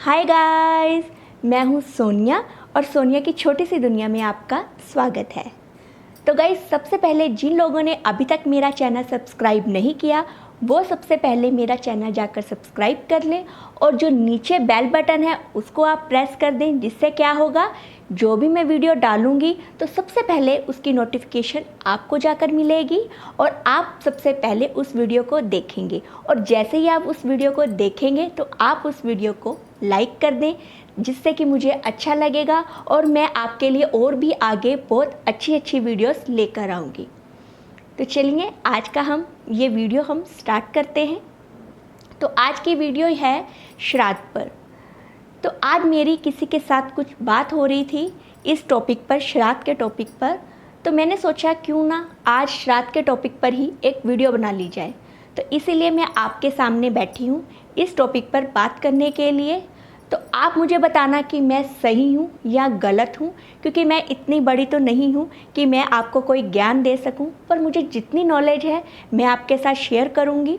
Hi guys, मैं हूँ सोनिया और सोनिया की छोटी सी दुनिया में आपका स्वागत है। तो गाइस, सबसे पहले जिन लोगों ने अभी तक मेरा चैनल सब्सक्राइब नहीं किया वो सबसे पहले मेरा चैनल जाकर सब्सक्राइब कर लें और जो नीचे बेल बटन है उसको आप प्रेस कर दें, जिससे क्या होगा, जो भी मैं वीडियो डालूंगी तो सबसे पहले उसकी नोटिफिकेशन आपको जाकर मिलेगी और आप सबसे पहले उस वीडियो को देखेंगे। और जैसे ही आप उस वीडियो को देखेंगे तो आप उस वीडियो को लाइक कर दें, जिससे कि मुझे अच्छा लगेगा और मैं आपके लिए और भी आगे बहुत अच्छी वीडियोस लेकर आऊँगी। तो चलिए आज का ये वीडियो हम स्टार्ट करते हैं। तो आज की वीडियो है श्राद्ध पर। तो आज मेरी किसी के साथ कुछ बात हो रही थी इस टॉपिक पर, श्राद्ध के टॉपिक पर। तो मैंने सोचा क्यों ना आज श्राद्ध के टॉपिक पर ही एक वीडियो बना ली जाए। तो इसीलिए मैं आपके सामने बैठी हूँ इस टॉपिक पर बात करने के लिए। तो आप मुझे बताना कि मैं सही हूँ या गलत हूँ, क्योंकि मैं इतनी बड़ी तो नहीं हूँ कि मैं आपको कोई ज्ञान दे सकूँ, पर मुझे जितनी नॉलेज है मैं आपके साथ शेयर करूँगी।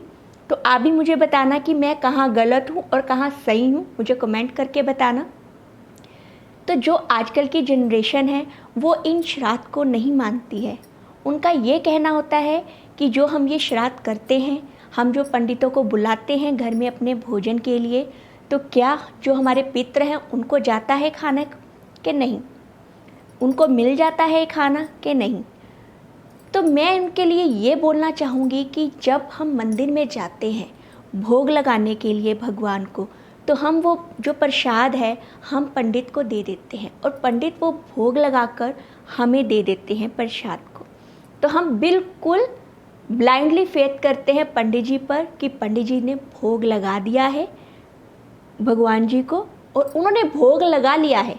तो आप भी मुझे बताना कि मैं कहाँ गलत हूँ और कहाँ सही हूँ, मुझे कमेंट करके बताना। तो जो आजकल की जनरेशन है वो इन श्राद्ध को नहीं मानती है। उनका ये कहना होता है कि जो हम ये श्राद्ध करते हैं, हम जो पंडितों को बुलाते हैं घर में अपने भोजन के लिए, तो क्या जो हमारे पितृ हैं उनको जाता है खाना कि नहीं, उनको मिल जाता है खाना कि नहीं। तो मैं उनके लिए ये बोलना चाहूँगी कि जब हम मंदिर में जाते हैं भोग लगाने के लिए भगवान को, तो हम वो जो प्रसाद है हम पंडित को दे देते हैं और पंडित वो भोग लगाकर हमें दे देते हैं प्रसाद को। तो हम बिल्कुल ब्लाइंडली फेथ करते हैं पंडित जी पर कि पंडित जी ने भोग लगा दिया है भगवान जी को और उन्होंने भोग लगा लिया है।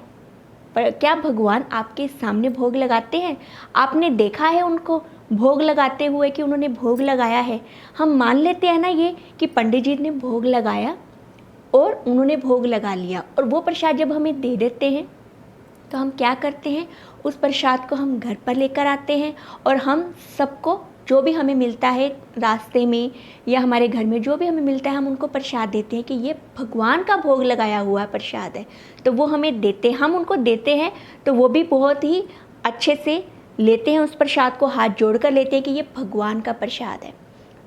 पर क्या भगवान आपके सामने भोग लगाते हैं? आपने देखा है उनको भोग लगाते हुए कि उन्होंने भोग लगाया है? हम मान लेते हैं ना ये कि पंडित जी ने भोग लगाया और उन्होंने भोग लगा लिया, और वो प्रसाद जब हमें दे देते हैं तो हम क्या करते हैं, उस प्रसाद को हम घर पर लेकर आते हैं और हम सबको जो भी हमें मिलता है रास्ते में या हमारे घर में जो भी हमें मिलता है हम उनको प्रसाद देते हैं कि ये भगवान का भोग लगाया हुआ प्रसाद है। तो वो हमें देते हैं, हम उनको देते हैं, तो वो भी बहुत ही अच्छे से लेते हैं, उस प्रसाद को हाथ जोड़ कर लेते हैं कि ये भगवान का प्रसाद है।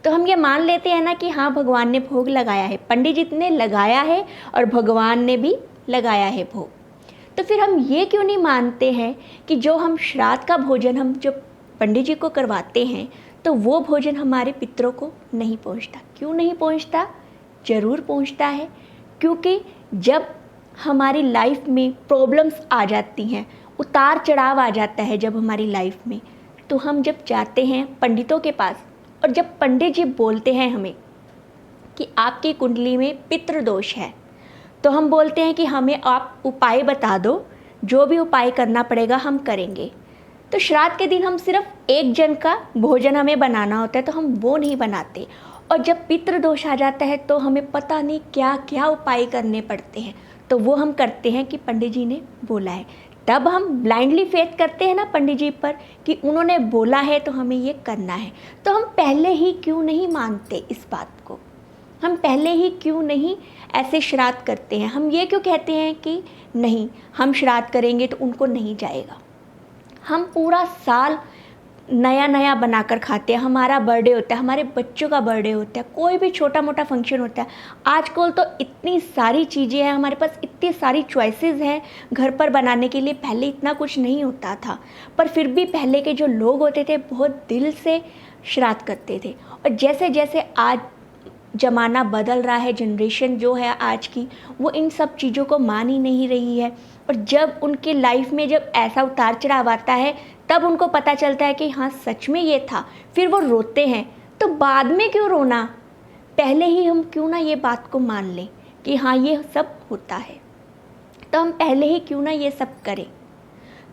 तो हम ये मान लेते हैं ना कि हाँ भगवान ने भोग लगाया है, पंडित जी ने लगाया है और भगवान ने भी लगाया है भोग। तो फिर हम ये क्यों नहीं मानते हैं कि जो हम श्राद्ध का भोजन हम जो पंडित जी को करवाते हैं तो वो भोजन हमारे पितरों को नहीं पहुंचता? क्यों नहीं पहुंचता? ज़रूर पहुंचता है, क्योंकि जब हमारी लाइफ में प्रॉब्लम्स आ जाती हैं, उतार चढ़ाव आ जाता है जब हमारी लाइफ में, तो हम जब जाते हैं पंडितों के पास और जब पंडित जी बोलते हैं हमें कि आपकी कुंडली में पितृदोष है, तो हम बोलते हैं कि हमें आप उपाय बता दो, जो भी उपाय करना पड़ेगा हम करेंगे। तो श्राद्ध के दिन हम सिर्फ एक जन का भोजन हमें बनाना होता है, तो हम वो नहीं बनाते। और जब पितृदोष आ जाता है तो हमें पता नहीं क्या क्या उपाय करने पड़ते हैं, तो वो हम करते हैं कि पंडित जी ने बोला है। तब हम ब्लाइंडली फेथ करते हैं ना पंडित जी पर कि उन्होंने बोला है तो हमें ये करना है। तो हम पहले ही क्यों नहीं मानते इस बात को? हम पहले ही क्यों नहीं ऐसे श्राद्ध करते हैं? हम ये क्यों कहते हैं कि नहीं, हम श्राद्ध करेंगे तो उनको नहीं जाएगा। हम पूरा साल नया नया बनाकर खाते हैं, हमारा बर्थडे होता है, हमारे बच्चों का बर्थडे होता है, कोई भी छोटा मोटा फंक्शन होता है। आजकल तो इतनी सारी चीज़ें हैं, हमारे पास इतनी सारी चॉइसेस हैं घर पर बनाने के लिए। पहले इतना कुछ नहीं होता था, पर फिर भी पहले के जो लोग होते थे बहुत दिल से श्राद्ध करते थे। और जैसे जैसे आज ज़माना बदल रहा है, जनरेशन जो है आज की वो इन सब चीज़ों को मान ही नहीं रही है। और जब उनके लाइफ में जब ऐसा उतार चढ़ाव आता है तब उनको पता चलता है कि हाँ सच में ये था, फिर वो रोते हैं। तो बाद में क्यों रोना? पहले ही हम क्यों ना ये बात को मान लें कि हाँ ये सब होता है, तो हम पहले ही क्यों ना ये सब करें।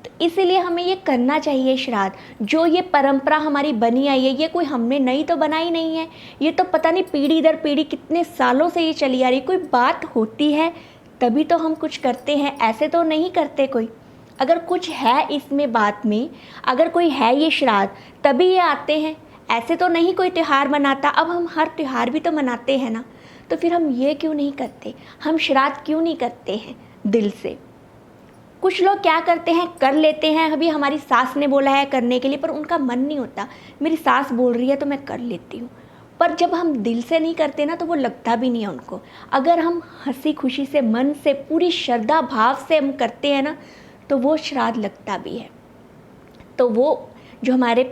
तो इसीलिए हमें ये करना चाहिए श्राद्ध। जो ये परंपरा हमारी बनी आई है, ये कोई हमने नई तो बनाई नहीं है, ये तो पता नहीं पीढ़ी दर पीढ़ी कितने सालों से ये चली आ रही। कोई बात होती है तभी तो हम कुछ करते हैं, ऐसे तो नहीं करते कोई। अगर कुछ है इसमें बात में, अगर कोई है ये श्राद्ध तभी ये आते हैं, ऐसे तो नहीं कोई त्यौहार मनाता। अब हम हर त्यौहार भी तो मनाते हैं ना, तो फिर हम ये क्यों नहीं करते, हम श्राद्ध क्यों नहीं करते हैं दिल से। कुछ लोग क्या करते हैं, कर लेते हैं, अभी हमारी सास ने बोला है करने के लिए, पर उनका मन नहीं होता, मेरी सास बोल रही है तो मैं कर लेती हूँ। पर जब हम दिल से नहीं करते ना तो वो लगता भी नहीं है उनको। अगर हम हंसी खुशी से, मन से, पूरी श्रद्धा भाव से हम करते हैं ना तो वो श्राद्ध लगता भी है। तो वो जो हमारे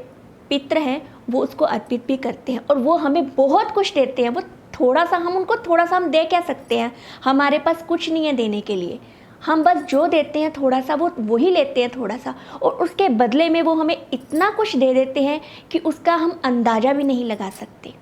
पितृ हैं वो उसको अर्पित भी करते हैं और वो हमें बहुत कुछ देते हैं। वो थोड़ा सा, हम उनको थोड़ा सा हम दे क्या सकते हैं, हमारे पास कुछ नहीं है देने के लिए। हम बस जो देते हैं थोड़ा सा, वो वही लेते हैं थोड़ा सा, और उसके बदले में वो हमें इतना कुछ दे देते हैं कि उसका हम अंदाज़ा भी नहीं लगा सकते।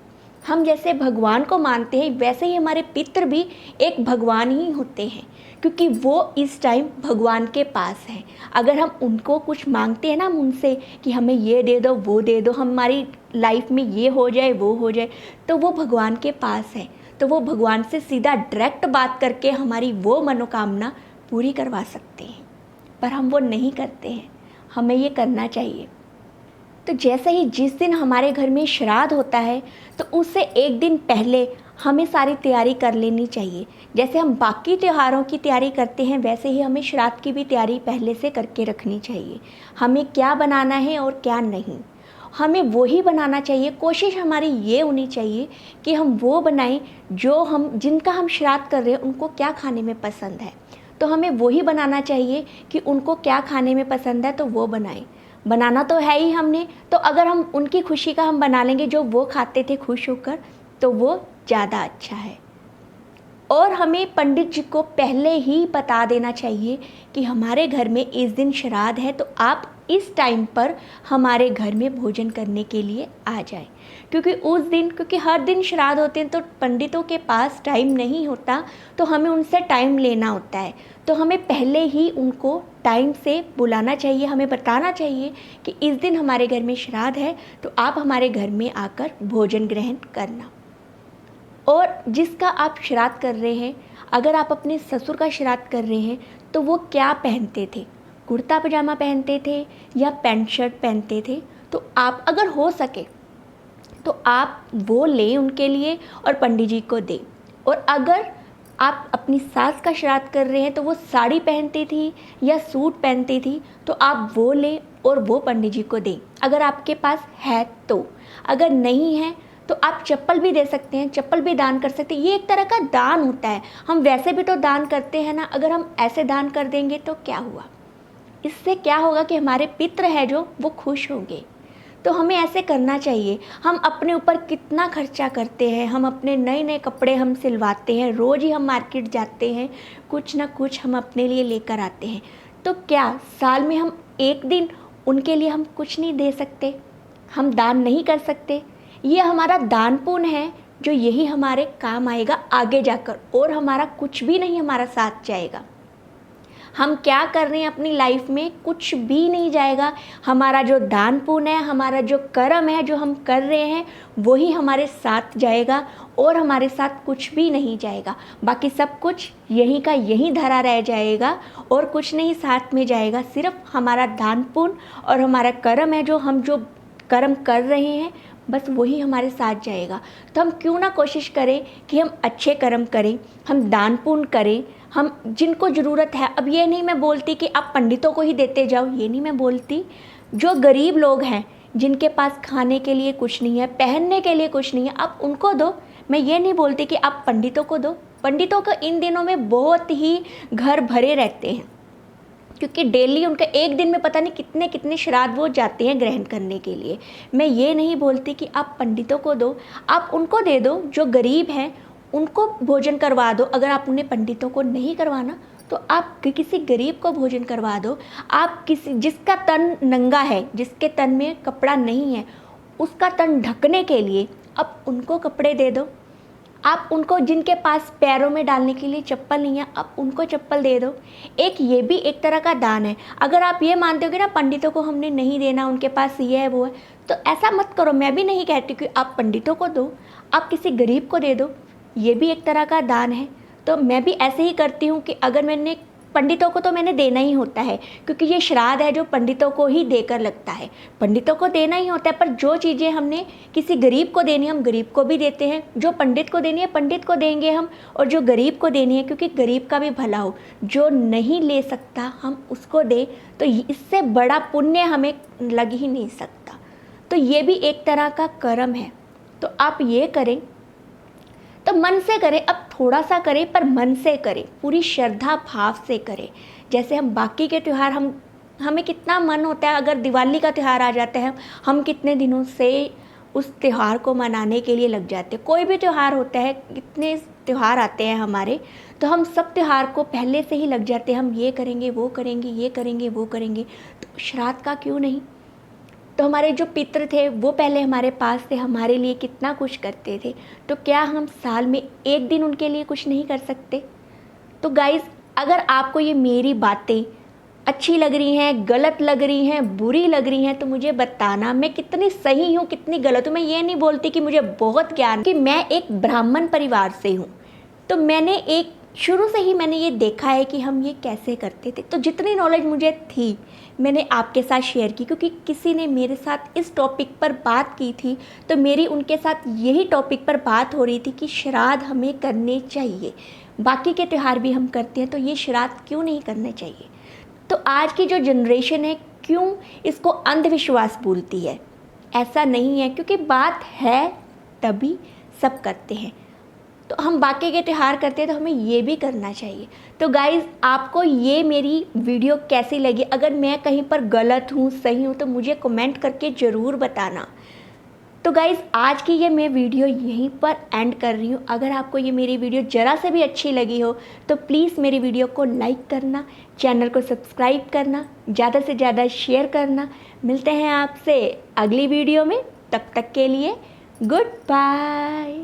हम जैसे भगवान को मानते हैं वैसे ही हमारे पितृ भी एक भगवान ही होते हैं, क्योंकि वो इस टाइम भगवान के पास हैं। अगर हम उनको कुछ मांगते हैं ना, हम उनसे कि हमें ये दे दो, वो दे दो, हमारी लाइफ में ये हो जाए, वो हो जाए, तो वो भगवान के पास है। तो वो भगवान से सीधा डायरेक्ट बात करके हमारी वो मनोकामना पूरी करवा सकते हैं, पर हम वो नहीं करते हैं। हमें ये करना चाहिए। तो जैसे ही जिस दिन हमारे घर में श्राद्ध होता है तो उससे एक दिन पहले हमें सारी तैयारी कर लेनी चाहिए। जैसे हम बाकी त्योहारों की तैयारी करते हैं वैसे ही हमें श्राद्ध की भी तैयारी पहले से करके रखनी चाहिए। हमें क्या बनाना है और क्या नहीं, हमें वो ही बनाना चाहिए। कोशिश हमारी ये होनी चाहिए कि हम वो बनाएं जो जिनका हम श्राद्ध कर रहे हैं उनको क्या खाने में पसंद है, तो हमें वही बनाना चाहिए कि उनको क्या खाने में पसंद है तो वो बनाएं। बनाना तो है ही हमने, तो अगर हम उनकी खुशी का हम बना लेंगे जो वो खाते थे खुश होकर, तो वो ज़्यादा अच्छा है। और हमें पंडित जी को पहले ही बता देना चाहिए कि हमारे घर में इस दिन श्राद्ध है, तो आप इस टाइम पर हमारे घर में भोजन करने के लिए आ जाएं। क्योंकि हर दिन श्राद्ध होते हैं तो पंडितों के पास टाइम नहीं होता, तो हमें उनसे टाइम लेना होता है। तो हमें पहले ही उनको टाइम से बुलाना चाहिए, हमें बताना चाहिए कि इस दिन हमारे घर में श्राद्ध है, तो आप हमारे घर में आकर भोजन ग्रहण करना। और जिसका आप श्राद्ध कर रहे हैं, अगर आप अपने ससुर का श्राद्ध कर रहे हैं तो वो क्या पहनते थे, कुर्ता पजामा पहनते थे या पैंट शर्ट पहनते थे, तो आप अगर हो सके तो आप वो लें उनके लिए और पंडित जी को दें। और अगर आप अपनी सास का श्राद्ध कर रहे हैं तो वो साड़ी पहनती थी या सूट पहनती थी, तो आप वो लें और वो पंडित जी को दें अगर आपके पास है तो। अगर नहीं है तो आप चप्पल भी दे सकते हैं, चप्पल भी दान कर सकते हैं। ये एक तरह का दान होता है, हम वैसे भी तो दान करते हैं ना। अगर हम ऐसे दान कर देंगे तो क्या हुआ, इससे क्या होगा कि हमारे पितृ है जो वो खुश होंगे। तो हमें ऐसे करना चाहिए। हम अपने ऊपर कितना खर्चा करते हैं, हम अपने नए नए कपड़े हम सिलवाते हैं, रोज़ ही हम मार्केट जाते हैं, कुछ ना कुछ हम अपने लिए लेकर आते हैं। तो क्या साल में हम एक दिन उनके लिए हम कुछ नहीं दे सकते, हम दान नहीं कर सकते? ये हमारा दान पुण्य है जो यही हमारे काम आएगा आगे जाकर, और हमारा कुछ भी नहीं हमारा साथ जाएगा। हम क्या कर रहे हैं अपनी लाइफ में, कुछ भी नहीं जाएगा। हमारा जो दान पुण्य है, हमारा जो कर्म है जो हम कर रहे हैं, वही हमारे साथ जाएगा और हमारे साथ कुछ भी नहीं जाएगा। बाकी सब कुछ यहीं का यहीं धरा रह जाएगा और कुछ नहीं साथ में जाएगा। सिर्फ हमारा दान पुण्य और हमारा कर्म है, जो हम जो कर्म कर रहे हैं बस वही हमारे साथ जाएगा। तो हम क्यों ना कोशिश करें कि हम अच्छे कर्म करें, हम दान पुण्य करें, हम जिनको ज़रूरत है। अब ये नहीं मैं बोलती कि आप पंडितों को ही देते जाओ, ये नहीं मैं बोलती। जो गरीब लोग हैं, जिनके पास खाने के लिए कुछ नहीं है, पहनने के लिए कुछ नहीं है, आप उनको दो। मैं ये नहीं बोलती कि आप पंडितों को दो। पंडितों को इन दिनों में बहुत ही घर भरे रहते हैं, क्योंकि डेली उनका एक दिन में पता नहीं कितने कितने श्राद्ध वो जाते हैं ग्रहण करने के लिए। मैं ये नहीं बोलती कि आप पंडितों को दो, आप उनको दे दो जो गरीब हैं, उनको भोजन करवा दो। अगर आप उन्हें पंडितों को नहीं करवाना तो आप किसी गरीब को भोजन करवा दो। आप जिसका तन नंगा है, जिसके तन में कपड़ा नहीं है, उसका तन ढकने के लिए आप उनको कपड़े दे दो। आप उनको, जिनके पास पैरों में डालने के लिए चप्पल नहीं है, आप उनको चप्पल दे दो। ये भी एक तरह का दान है। अगर आप ये मानते हो कि ना पंडितों को हमने नहीं देना, उनके पास ये है वो है, तो ऐसा मत करो। मैं भी नहीं कहती कि आप पंडितों को दो, आप किसी गरीब को दे दो, ये भी एक तरह का दान है। तो मैं भी ऐसे ही करती हूँ कि अगर मैंने पंडितों को तो मैंने देना ही होता है, क्योंकि ये श्राद्ध है जो पंडितों को ही देकर लगता है, पंडितों को देना ही होता है। पर जो चीज़ें हमने किसी गरीब को देनी है हम गरीब को भी देते हैं, जो पंडित को देनी है पंडित को देंगे हम, और जो गरीब को देनी है क्योंकि गरीब का भी भला हो, जो नहीं ले सकता हम उसको दें, तो इससे बड़ा पुण्य हमें लग ही नहीं सकता। तो ये भी एक तरह का कर्म है। तो आप ये करें तो मन से करें, अब थोड़ा सा करें पर मन से करें, पूरी श्रद्धा भाव से करें। जैसे हम बाकी के त्यौहार हमें कितना मन होता है, अगर दिवाली का त्यौहार आ जाता है हम कितने दिनों से उस त्यौहार को मनाने के लिए लग जाते हैं। कोई भी त्यौहार होता है, कितने त्यौहार आते हैं हमारे, तो हम सब त्यौहार को पहले से ही लग जाते हैं, हम ये करेंगे वो करेंगे ये करेंगे वो करेंगे। तो श्राद्ध का क्यों नहीं? तो हमारे जो पितृ थे वो पहले हमारे पास थे, हमारे लिए कितना कुछ करते थे, तो क्या हम साल में एक दिन उनके लिए कुछ नहीं कर सकते? तो गाइज़, अगर आपको ये मेरी बातें अच्छी लग रही हैं, गलत लग रही हैं, बुरी लग रही हैं, तो मुझे बताना मैं कितनी सही हूँ कितनी गलत हूँ। मैं ये नहीं बोलती कि मुझे बहुत ज्ञान, कि मैं एक ब्राह्मण परिवार से हूँ, तो मैंने शुरू से ही मैंने ये देखा है कि हम ये कैसे करते थे। तो जितनी नॉलेज मुझे थी मैंने आपके साथ शेयर की, क्योंकि किसी ने मेरे साथ इस टॉपिक पर बात की थी, तो मेरी उनके साथ यही टॉपिक पर बात हो रही थी कि श्राद्ध हमें करने चाहिए। बाकी के त्यौहार भी हम करते हैं, तो ये श्राद्ध क्यों नहीं करने चाहिए? तो आज की जो जनरेशन है क्यों इसको अंधविश्वास बोलती है? ऐसा नहीं है, क्योंकि बात है तभी सब करते हैं। तो हम बाकी के त्यौहार करते हैं तो हमें ये भी करना चाहिए। तो गाइज़, आपको ये मेरी वीडियो कैसी लगी? अगर मैं कहीं पर गलत हूँ सही हूँ तो मुझे कमेंट करके ज़रूर बताना। तो गाइज़, आज की ये मैं वीडियो यहीं पर एंड कर रही हूँ। अगर आपको ये मेरी वीडियो ज़रा से भी अच्छी लगी हो तो प्लीज़ मेरी वीडियो को लाइक करना, चैनल को सब्सक्राइब करना, ज़्यादा से ज़्यादा शेयर करना। मिलते हैं आपसे अगली वीडियो में, तब तक के लिए गुड बाय।